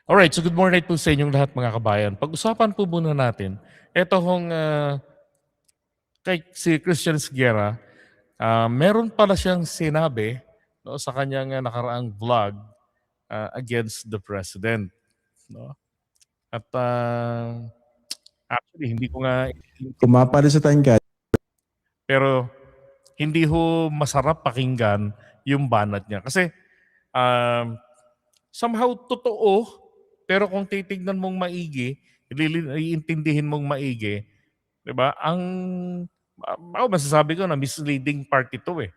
Alright, so good morning po sa inyong lahat mga kabayan. Pag-usapan po muna natin, eto hong kay si Christian Siguera, meron pala siyang sinabi no, sa kanyang nakaraang vlog against the president. No? At actually, hindi ko nga Kung mapalusutan ka, pero hindi ho masarap pakinggan yung banat niya. Kasi um, somehow totoo, pero kung titignan mong maigi, iintindihin mong maigi, 'di ba? Ako masasabi ko na misleading part ito eh.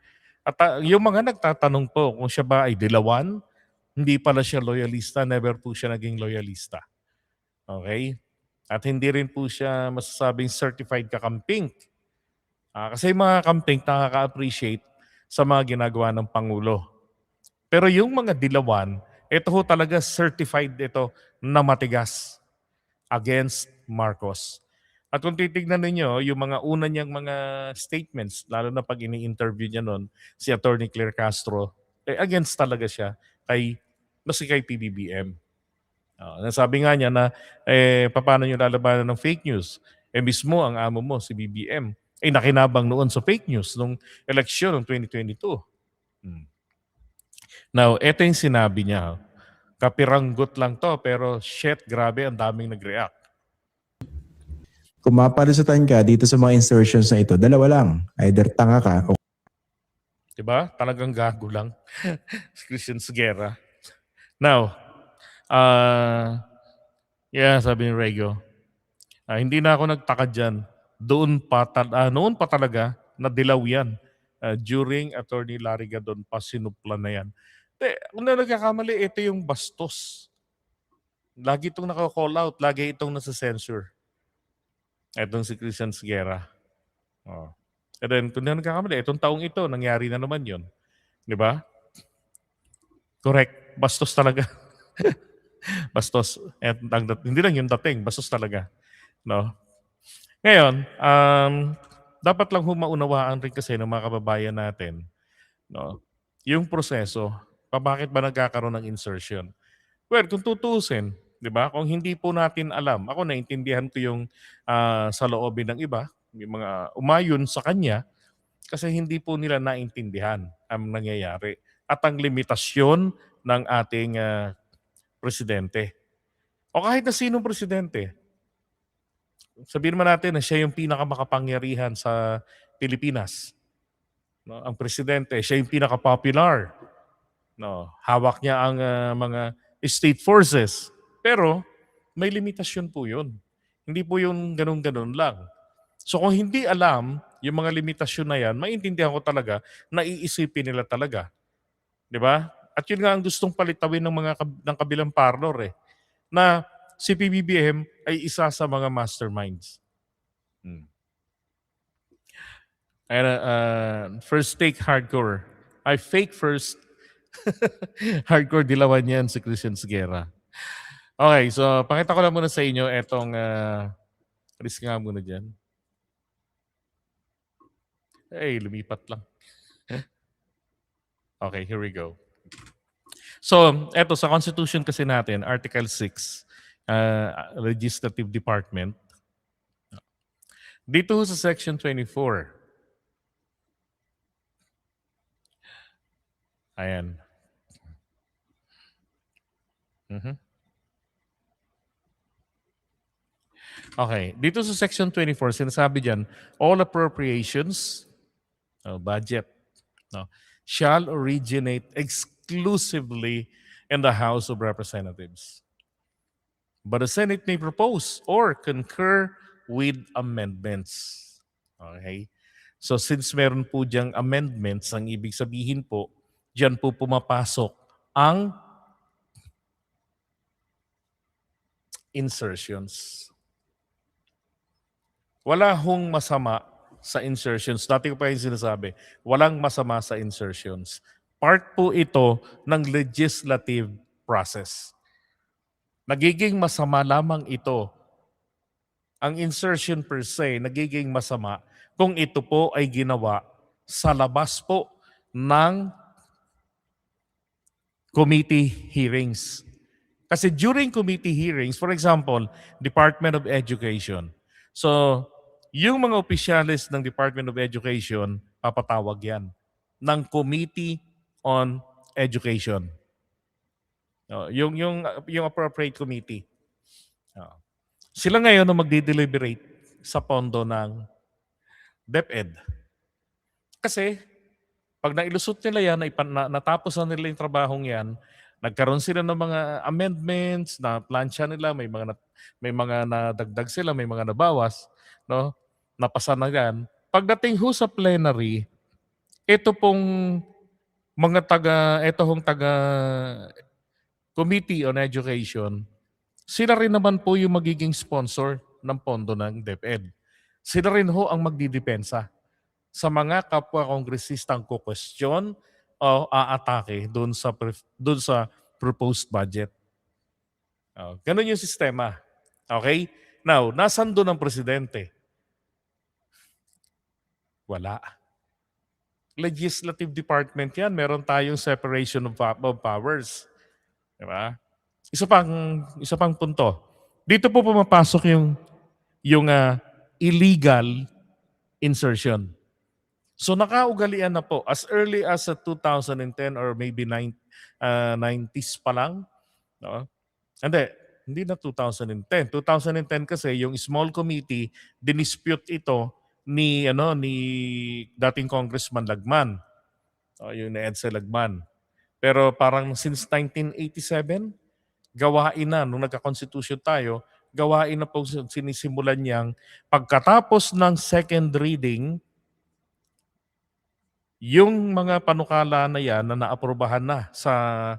At yung mga nagtatanong po kung siya ba ay dilawan, hindi pala siya loyalista, never po siya naging loyalista. Okay? At hindi rin po siya masasabing certified kakamping. Kasi yung mga kamping nakaka-appreciate sa mga ginagawa ng Pangulo. Pero yung mga dilawan, ito ho talaga certified ito na matigas against Marcos. At kung titignan ninyo, yung mga una niyang mga statements, lalo na pag ini-interview niya noon, si Attorney Claire Castro, against talaga siya kay, maski kay PBBM. Nasabi nga niya na, paano niyo lalabanan ng fake news? Mismo ang amo mo, si BBM, nakinabang noon sa fake news nung eleksyon ng 2022. Hmm. Now, eto yung sinabi niya. Kapiranggot lang to, pero shit, grabe, ang daming nag-react. kung mapalusutan ka dito sa mga insertions na ito, dalawa lang. Either tanga ka o Diba? Talagang gago lang. Si Christian Siguera. Now, sabi ni Rego, hindi na ako nagtaka dyan. Noon pa talaga, nadilaw yan. During Attorney Larry Gadon pa, sinupla na yan. Kung na nagkakamali, ito yung bastos. Lagi itong naka-call out, lagi itong nasa-censure. Itong si Christian Siguera. Oh. And then, kung na nagkakamali, itong taong ito, nangyari na naman yun. Di ba? Correct. Bastos talaga. Bastos. Hindi lang yung dating, bastos talaga. No? Ngayon, dapat lang humaunawaan rin kasi ng mga kababayan natin, no? Yung proseso, bakit ba nagkakaroon ng insertion? Well, kung tutusin, 'di ba? Kung hindi po natin alam, ako naintindihan ko yung sa loobin ng iba, yung mga umayon sa kanya kasi hindi po nila naintindihan ang nangyayari at ang limitasyon ng ating presidente. O kahit na sinong presidente, sabihin naman natin na siya yung pinakamakapangyarihan sa Pilipinas. No? Ang presidente, siya yung pinaka-popular. No? Hawak niya ang mga state forces. Pero may limitasyon po yun. Hindi po yung ganun-ganun lang. So kung hindi alam yung mga limitasyon na yan, maintindihan ko talaga na iisipin nila talaga. Di ba? At yun nga ang gustong palitawin ng kabilang parlor na si PBBM ay isa sa mga masterminds. First take hardcore. I fake first. Hardcore dilawan yan si Christian Siguera. Okay, so pakita ko lang muna sa inyo etong alis nga muna dyan. Lumipat lang. Okay, here we go. So, eto sa Constitution kasi natin, Article 6, Legislative Department. Dito sa Section 24. Ayan. Okay, dito sa Section 24, sinasabi dyan, all appropriations, budget, no, shall originate exclusively in the House of Representatives. But the Senate may propose or concur with amendments. Okay? So since meron po diyang amendments, ang ibig sabihin po, diyan po pumapasok ang insertions. Wala hong masama sa insertions. Dati ko pa yung sinasabi, walang masama sa insertions. Part po ito ng legislative process. Nagiging masama lamang ito. Ang insertion per se, nagiging masama kung ito po ay ginawa sa labas po ng committee hearings. Kasi during committee hearings, for example, Department of Education. So, yung mga opisyalis ng Department of Education, papatawag yan ng Committee on Education. Yung appropriate committee. Oh. Sila ngayon ang magdi-deliberate sa pondo ng DepEd. Kasi pag nailusot nila yan, natapos na nila yung trabahong yan, nagkaroon sila ng mga amendments, na plansya nila, may mga nadagdag sila, may mga nabawas, no? Napasa na yan. Pagdating ho sa plenary, ito pong ito hong taga Committee on Education, sila rin naman po yung magiging sponsor ng pondo ng DepEd. Sila rin ho ang magdidepensa sa mga kapwa kongresistang ko-question o aatake doon sa proposed budget. Ganun yung sistema. Okay? Now, nasan doon ang presidente? Wala. Legislative department yan. Meron tayong separation of powers. Diba? Isa pang punto. Dito po pumapasok yung illegal insertion. So nakaugalian na po as early as 2010 or maybe 90s pa lang. No? Hindi na 2010. 2010 kasi yung small committee, dinispute ito ni dating Congressman Lagman. Yung ni Edsel Lagman. Pero parang since 1987, gawain na, nung nagka-constitution tayo, gawain na po sinisimulan niyang pagkatapos ng second reading, yung mga panukala na yan na naaprubahan na sa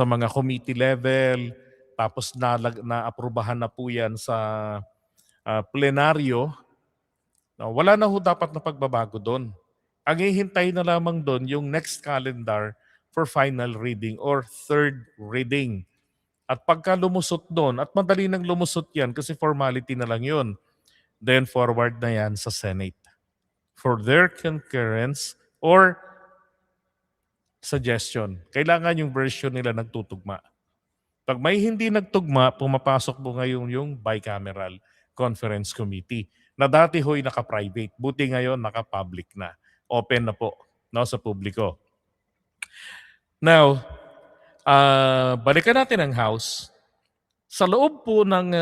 mga committee level, tapos naaprubahan na po yan sa plenaryo, wala na ho dapat na pagbabago doon. Ang hihintay na lamang doon yung next calendar for final reading or third reading. At pagka lumusot doon, at madali nang lumusot yan kasi formality na lang yun, then forward na yan sa Senate for their concurrence or suggestion. Kailangan yung version nila nagtutugma. Pag may hindi nagtugma, pumapasok po ngayon yung bicameral conference committee na dati ho'y naka-private. Buti ngayon naka-public na. Open na po sa publiko. Now, balikan natin ang House. Sa loob po ng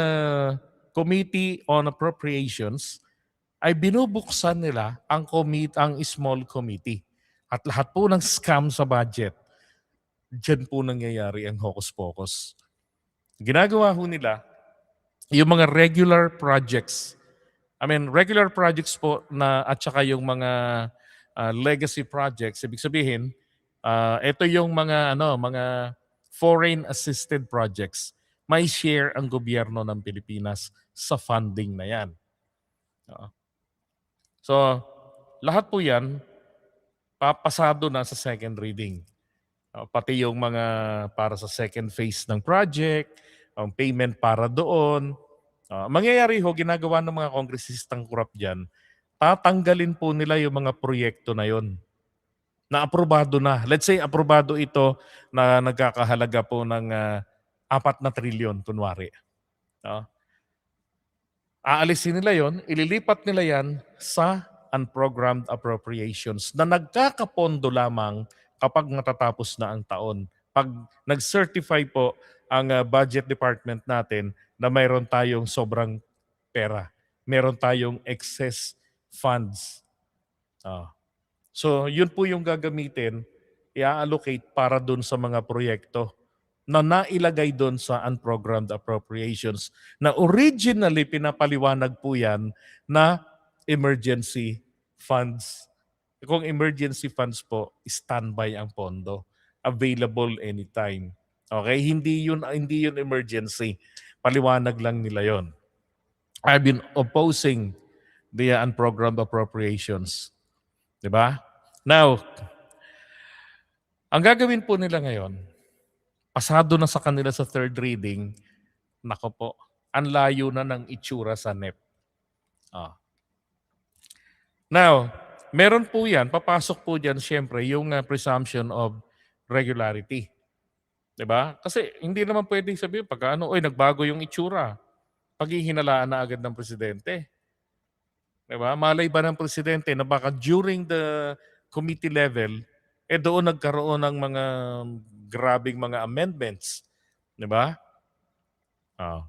Committee on Appropriations, ay binubuksan nila ang small committee. At lahat po ng scam sa budget, dyan po nangyayari ang hocus-pocus. Ginagawa ho nila yung mga regular projects. Regular projects po at saka yung mga legacy projects. Ibig sabihin, ito yung mga foreign assisted projects. May share ang gobyerno ng Pilipinas sa funding na yan. So, lahat po yan, papasado na sa second reading. Pati yung mga para sa second phase ng project, ang payment para doon. Mangyayari ho, ginagawa ng mga kongresistang kurap dyan, tatanggalin po nila yung mga proyekto na yon na aprobado na. Let's say, aprobado ito na nagkakahalaga po ng 4 na trilyon, kunwari. Aalisin nila yon, ililipat nila yan sa unprogrammed appropriations na nagkakapondo lamang kapag natatapos na ang taon. Pag nag-certify po ang budget department natin na mayroon tayong sobrang pera, mayroon tayong excess funds. So yun po yung gagamitin, i-allocate para dun sa mga proyekto na nailagay doon sa unprogrammed appropriations na originally pinapaliwanag po yan na emergency funds. Kung emergency funds po, standby ang pondo. Available anytime. Okay? Hindi yun emergency. Paliwanag lang nila yon. I've been opposing the unprogrammed appropriations. Diba? Now, ang gagawin po nila ngayon, pasado na sa kanila sa third reading, nako po, ang layo na ng itsura sa NEP. Now, meron po yan, papasok po dyan siyempre yung presumption of regularity. 'Di ba? Kasi hindi naman pwedeng sabihin pagka ano, "Uy, nagbago yung itsura." Paghihinalaan na agad ng presidente. 'Di ba? Malay ba ng presidente na baka during the committee level, doon nagkaroon ng mga grabeng mga amendments. 'Di ba? Oh.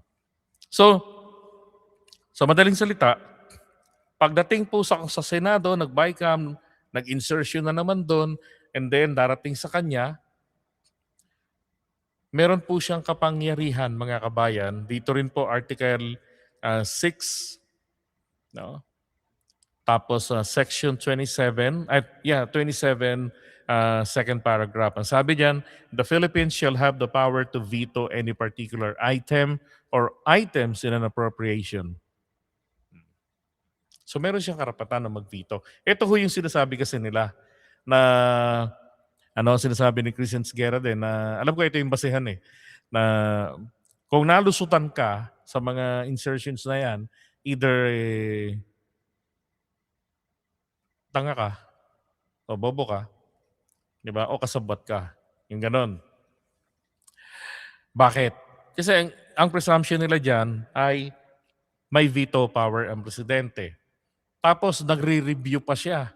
So, sa madaling salita, pagdating po sa Senado, nag-BICAM, nag-insertion na naman doon, and then darating sa kanya, meron po siyang kapangyarihan, mga kabayan. Dito rin po Article 6, no? Tapos Section 27, 27, second paragraph. Ang sabi diyan, the Philippines shall have the power to veto any particular item or items in an appropriation. So meron siyang karapatan na mag-veto. Ito ho yung sinasabi kasi nila na sinasabi ni Christian Siguera din na alam ko ito yung basehan na kung nalusutan ka sa mga insertions na yan, either tanga ka o bobo ka, 'di ba? O kasabwat ka. Yung ganon. Bakit? Kasi ang presumption nila diyan ay may veto power ang presidente. Tapos nagre-review pa siya.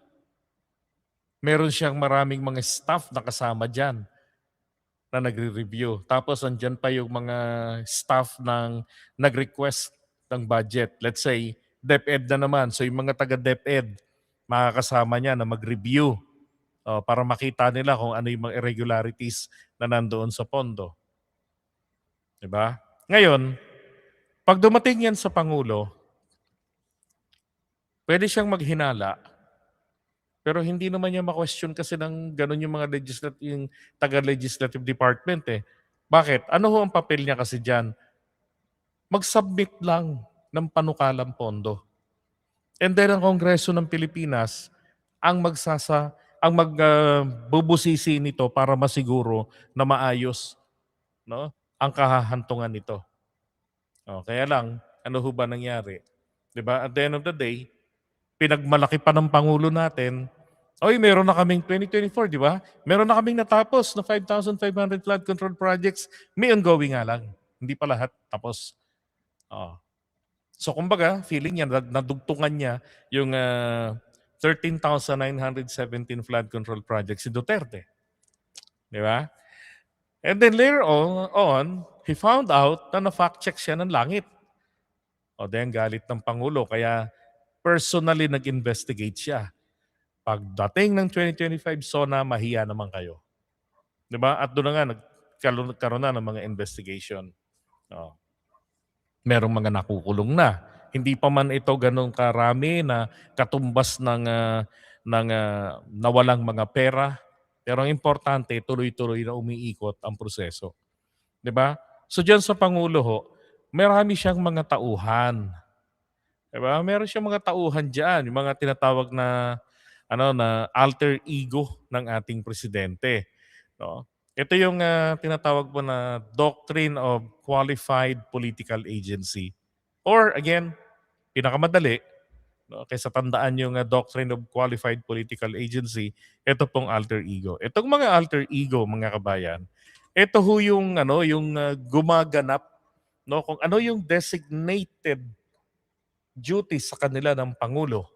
Meron siyang maraming mga staff na kasama diyan na nagre-review. Tapos andyan pa yung mga staff ng nag-request ng budget. Let's say DepEd na naman. So yung mga taga DepEd makakasama niya na mag-review para makita nila kung ano yung mga irregularities na nandoon sa pondo. 'Di ba? Ngayon, pag dumating yan sa Pangulo, pwede siyang maghinala, pero hindi naman niya ma-question kasi ng ganun yung mga yung taga-legislative department eh. Bakit? Ano ho ang papel niya kasi dyan? Mag-submit lang ng panukalang pondo. And then ang Kongreso ng Pilipinas ang magbubusisi nito para masiguro na maayos, no, ang kahahantungan nito. Kaya lang, ano ho ba nangyari? 'Di ba? At the end of the day, pinagmalaki pa ng Pangulo natin, oy, meron na kaming 2024, di ba? Meron na kaming natapos na 5,500 flood control projects. May ongoing nga lang. Hindi pa lahat tapos. Oo. So kumbaga, feeling niya, nadugtungan niya yung 13,917 flood control projects si Duterte. Di ba? And then later on, he found out na na-fact check siya ng langit. Then galit ng Pangulo, kaya personally nag-investigate siya. Pagdating ng 2025 SONA, mahiya naman kayo. 'Di ba? At doon na nga nagkaroon na ng mga investigation. Oh. Merong mga nakukulong na. Hindi pa man ito ganun karami na katumbas ng nawalang mga pera. Pero ang importante, tuloy-tuloy na umiikot ang proseso. 'Di ba? So diyan sa Pangulo ho, marami siyang mga tauhan. 'Di ba? Meron siyang mga tauhan diyan, yung mga tinatawag na na alter ego ng ating presidente, no? Ito yung tinatawag po na Doctrine of Qualified Political Agency. Or again, pinakamadali, no, kaysa tandaan yung Doctrine of Qualified Political Agency, ito pong alter ego. Itong mga alter ego, mga kabayan, ito ho yung yung gumaganap, no, kung ano yung designated duties sa kanila ng Pangulo.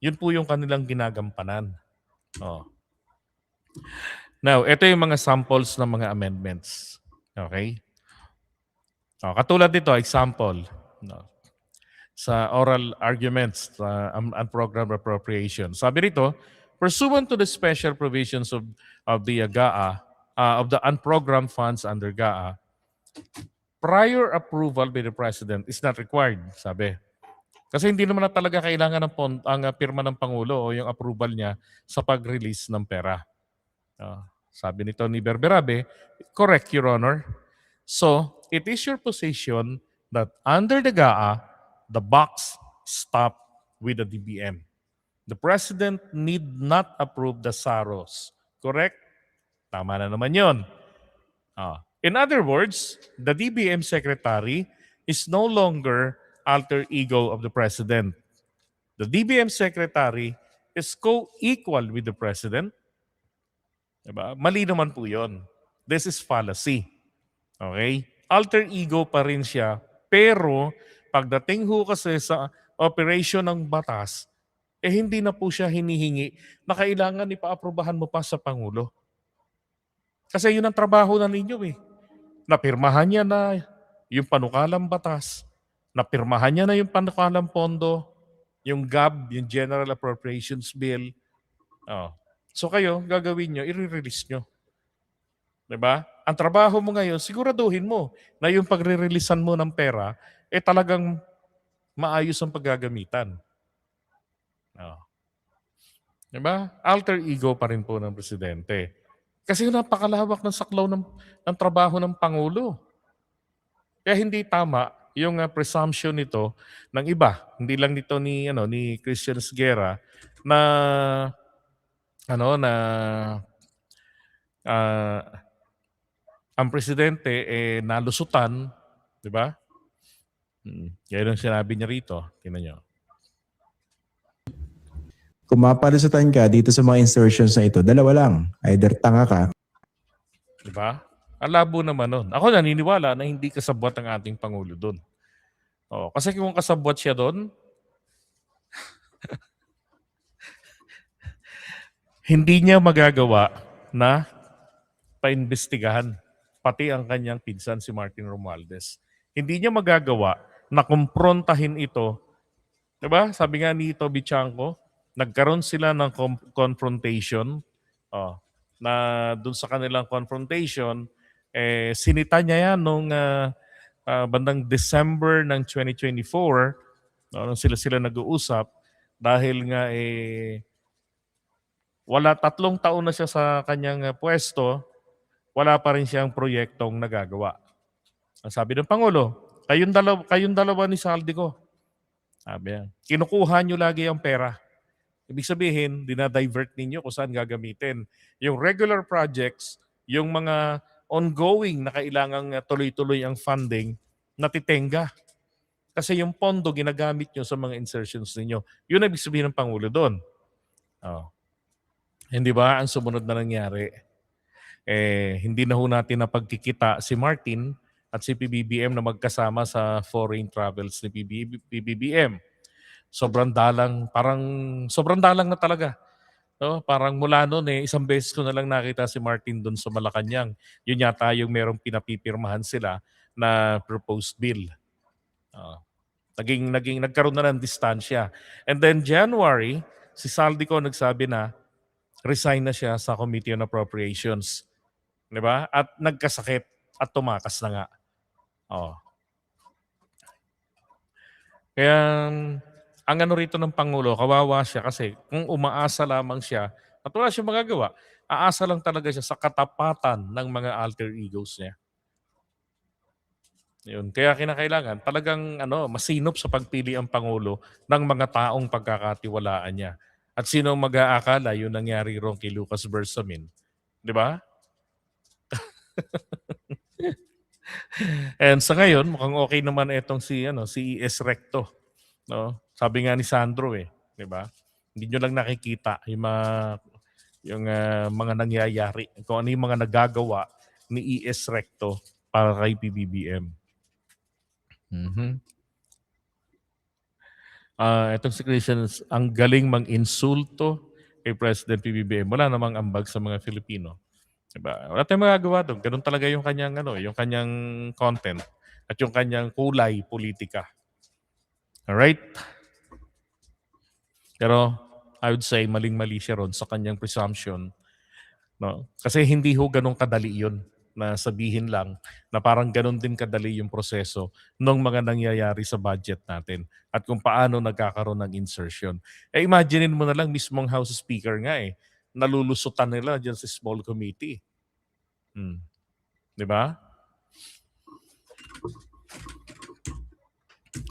Yun po yung kanilang ginagampanan. Oh. Now, ito yung mga samples ng mga amendments. Okay? Katulad dito, example, no, sa oral arguments and program appropriation. Sabi rito, pursuant to the special provisions of the GAA, of the unprogrammed funds under GAA, prior approval by the President is not required, sabi. Kasi hindi naman na talaga kailangan ang pirma ng Pangulo o yung approval niya sa pag-release ng pera. Sabi nito ni Berberabe, correct, Your Honor. So, it is your position that under the GAA, the box stop with the DBM. The President need not approve the SAROS. Correct? Tama na naman yun. In other words, the DBM Secretary is no longer alter ego of the President. The DBM Secretary is co-equal with the President. Diba? Mali naman po yun. This is fallacy. Okay? Alter ego pa rin siya, pero pagdating ho kasi sa operation ng batas, hindi na po siya hinihingi na kailangan ipaaprubahan mo pa sa Pangulo. Kasi yun ang trabaho na ninyo eh. Napirmahan niya na yung panukalang batas, napirmahan niya na yung panukalang pondo, yung GAB, yung General Appropriations Bill. Oh. So kayo, gagawin nyo, i-release nyo. Diba? Ang trabaho mo ngayon, siguraduhin mo na yung pagre-releasean mo ng pera, talagang maayos ang paggagamitan. Oh. Diba? Alter ego pa rin po ng presidente. Kasi napakalawak ng saklaw ng trabaho ng Pangulo. Kaya hindi tama yung presumption nito ng iba, hindi lang nito ni Christian Esguerra na na ah, ang presidente nalusutan, 'di ba? Yan ang sinabi niya rito. Tingnan niyo. Kung mapalusutan ka dito sa mga insertions na ito, dalawa lang. Either tanga ka. 'Di ba? Ang labo naman nun. Ako naniniwala na hindi kasabwat ang ating Pangulo doon. Oh, kasi kung kasabwat siya doon, hindi niya magagawa na paimbestigahan pati ang kanyang pinsan si Martin Romualdez. Hindi niya magagawa na kumprontahin ito. 'Di ba? Sabi nga ni Toby Chanko, nagkaroon sila ng confrontation. Oh, na doon sa kanilang confrontation, sinita niya yan nung bandang December ng 2024, nung sila nag-uusap, dahil nga wala 3 taon na siya sa kanyang pwesto, wala pa rin siyang proyektong nagagawa. Ang sabi ng Pangulo, kayong dalawa ni Saldico, sabi niya, kinukuha niyo lagi ang pera. Ibig sabihin, dinadivert ninyo kung saan gagamitin. Yung regular projects, yung mga ongoing na kailangang tuloy-tuloy ang funding, natitenga. Kasi yung pondo ginagamit nyo sa mga insertions ninyo. Yun ang ibig sabihin ng Pangulo doon. Oh. Hindi ba ang sumunod na nangyari? Hindi na ho natin napagkikita si Martin at si PBBM na magkasama sa foreign travels ni PBBM. Sobrang dalang na talaga. No? Parang mula noon isang beses ko na lang nakita si Martin doon sa Malacanang. Yun yata yung merong pinapipirmahan sila na proposed bill. Nagkaroon na ng distansya. And then January, si Saldico nagsabi na resign na siya sa Committee on Appropriations. 'Di ba? At nagkasakit at tumakas na nga. Oh. Kaya ang rito ng Pangulo, kawawa siya kasi kung umaasa lamang siya at wala siyang magagawa, aasa lang talaga siya sa katapatan ng mga alter egos niya. Yun. Kaya kinakailangan talagang masinop sa pagpili ang Pangulo ng mga taong pagkakatiwalaan niya. At sino mag-aakala yung nangyari ron kay Lucas Bersamin? Di ba? And sa ngayon, mukhang okay naman itong si ES Recto. No? Sabi nga ni Sandro di ba? Hindi nyo lang nakikita yung mga nangyayari, kung ano yung mga nagagawa ni ES Recto para kay PBBM. Itong si Christian, ang galing mang-insulto kay President PBBM. Wala namang ambag sa mga Filipino. Diba? Wala tayong magagawa doon. Ganun talaga yung kanyang, yung kanyang content at yung kanyang kulay politika. Alright? Pero I would say maling-mali siya ron sa kanyang presumption. No? Kasi hindi ho ganun kadali yun na sabihin lang na parang ganun din kadali yung proseso ng mga nangyayari sa budget natin at kung paano nagkakaroon ng insertion. Imaginein mo na lang mismong House Speaker nga nalulusutan nila dyan sa small committee. Di ba?